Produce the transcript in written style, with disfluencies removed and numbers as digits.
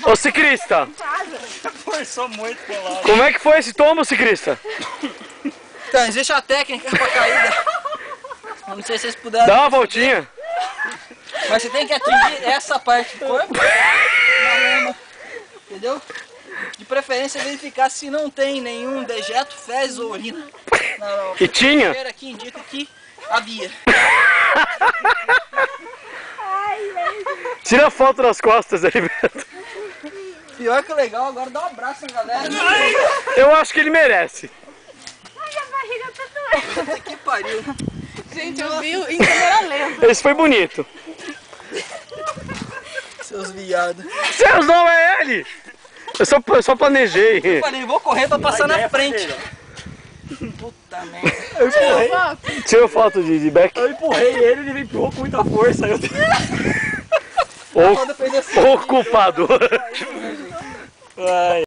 Ô ciclista, Forçou muito pro lado. como é que foi esse tombo, ciclista? Então, existe a técnica pra caída. Eu não sei se vocês puderam. Dá uma voltinha. Mas você tem que atingir essa parte do corpo. Na lama. Entendeu? De preferência verificar se não tem nenhum dejeto, fezes ou urina. E tinha? Aqui indica que havia. Tira a foto das costas aí, Beto. Pior que o legal, agora dá um abraço na galera. Eu acho que ele merece. Ai, a barriga tá doendo. Que pariu. Gente, eu vi em câmera lenta. Esse foi bonito. Seus viados. Seus não é ele! Eu só planejei. Eu falei, vou correr pra passar na frente. Puta merda. Eu empurrei, Tira foto de back. eu empurrei ele me empurrou com muita força. Eu... Quando fez assim. Ou culpado. Ai.